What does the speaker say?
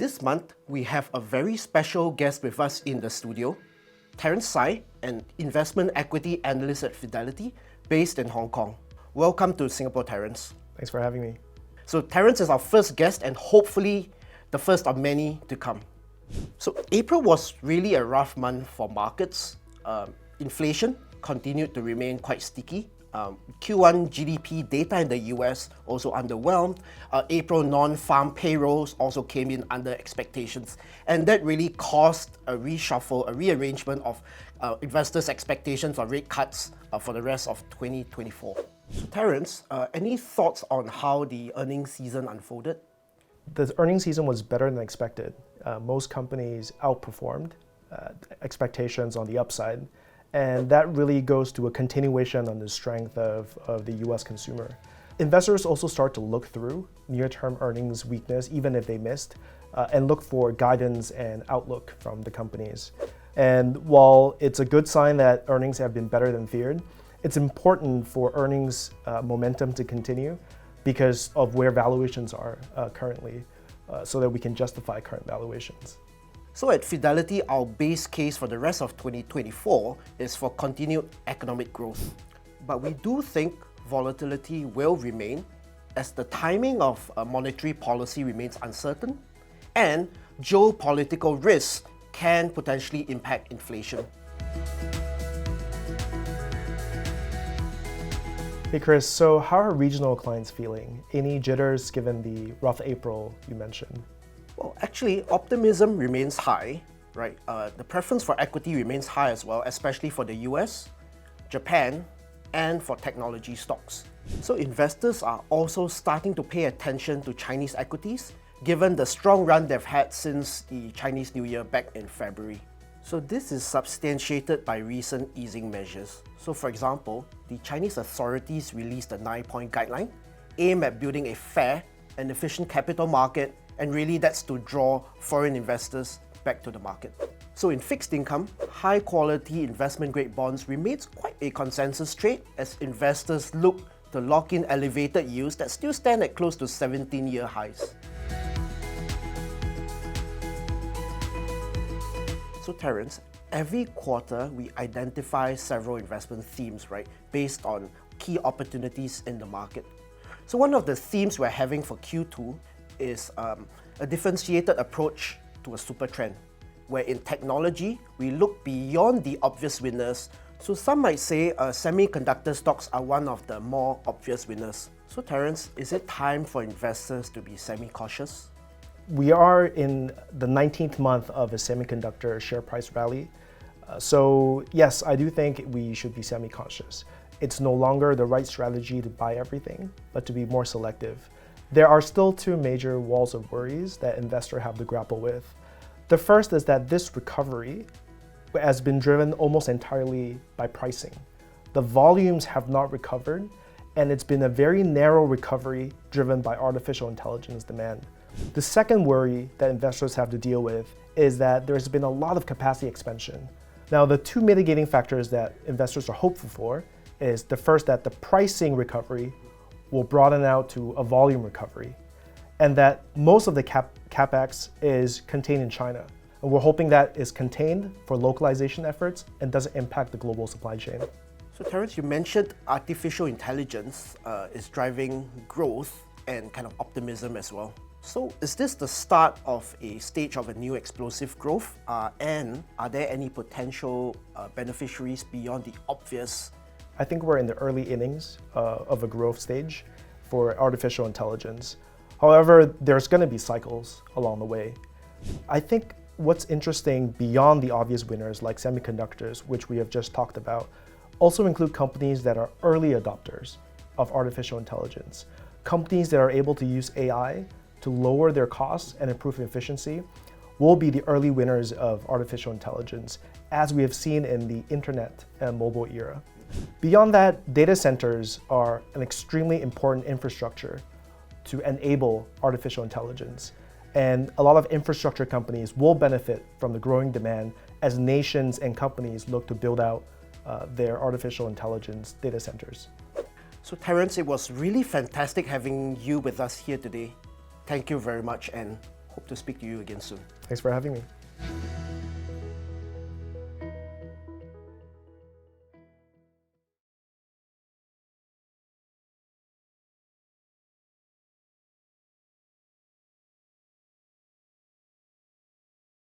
This month, we have a very special guest with us in the studio, Terence Tsai, an investment equity analyst at Fidelity, based in Hong Kong. Welcome to Singapore, Terence. Thanks for having me. So Terence is our first guest and hopefully the first of many to come. So April was really a rough month for markets. Inflation continued to remain quite sticky. Q1 GDP data in the US also underwhelmed. April non-farm payrolls also came in under expectations. And that really caused a reshuffle, a rearrangement of investors' expectations on rate cuts for the rest of 2024. So Terence, any thoughts on how the earnings season unfolded? The earnings season was better than expected. Most companies outperformed expectations on the upside. And that really goes to a continuation on the strength of the US consumer. Investors also start to look through near-term earnings weakness, even if they missed, and look for guidance and outlook from the companies. And while it's a good sign that earnings have been better than feared, it's important for earnings momentum to continue because of where valuations are currently, so that we can justify current valuations. So at Fidelity, our base case for the rest of 2024 is for continued economic growth. But we do think volatility will remain as the timing of monetary policy remains uncertain and geopolitical risks can potentially impact inflation. Hey Chris, so how are regional clients feeling? Any jitters given the rough April you mentioned? Well, actually, optimism remains high, right? The preference for equity remains high as well, especially for the US, Japan, and for technology stocks. So investors are also starting to pay attention to Chinese equities, given the strong run they've had since the Chinese New Year back in February. So this is substantiated by recent easing measures. So for example, the Chinese authorities released a 9-point guideline aimed at building a fair and efficient capital market, and really that's to draw foreign investors back to the market. So in fixed income, high quality investment grade bonds remains quite a consensus trade as investors look to lock in elevated yields that still stand at close to 17-year highs. So Terence, every quarter we identify several investment themes, right, based on key opportunities in the market. So one of the themes we're having for Q2 is a differentiated approach to a supertrend, where in technology, we look beyond the obvious winners. So some might say semiconductor stocks are one of the more obvious winners. So Terence, is it time for investors to be semi-cautious? We are in the 19th month of a semiconductor share price rally. So yes, I do think we should be semi-cautious. It's no longer the right strategy to buy everything, but to be more selective. There are still two major walls of worries that investors have to grapple with. The first is that this recovery has been driven almost entirely by pricing. The volumes have not recovered, and it's been a very narrow recovery driven by artificial intelligence demand. The second worry that investors have to deal with is that there's been a lot of capacity expansion. Now, the two mitigating factors that investors are hopeful for is the first, that the pricing recovery will broaden out to a volume recovery, and that most of the capex is contained in China. And we're hoping that is contained for localization efforts and doesn't impact the global supply chain. So Terence, you mentioned artificial intelligence is driving growth and kind of optimism as well. So is this the start of a stage of a new explosive growth? And are there any potential beneficiaries beyond the obvious? I think we're in the early innings of a growth stage for artificial intelligence. However, there's going to be cycles along the way. I think what's interesting beyond the obvious winners like semiconductors, which we have just talked about, also include companies that are early adopters of artificial intelligence. Companies that are able to use AI to lower their costs and improve efficiency will be the early winners of artificial intelligence, as we have seen in the internet and mobile era. Beyond that, data centers are an extremely important infrastructure to enable artificial intelligence. And a lot of infrastructure companies will benefit from the growing demand as nations and companies look to build out their artificial intelligence data centers. So Terence, it was really fantastic having you with us here today. Thank you very much and Hope to speak to you again soon. Thanks for having me.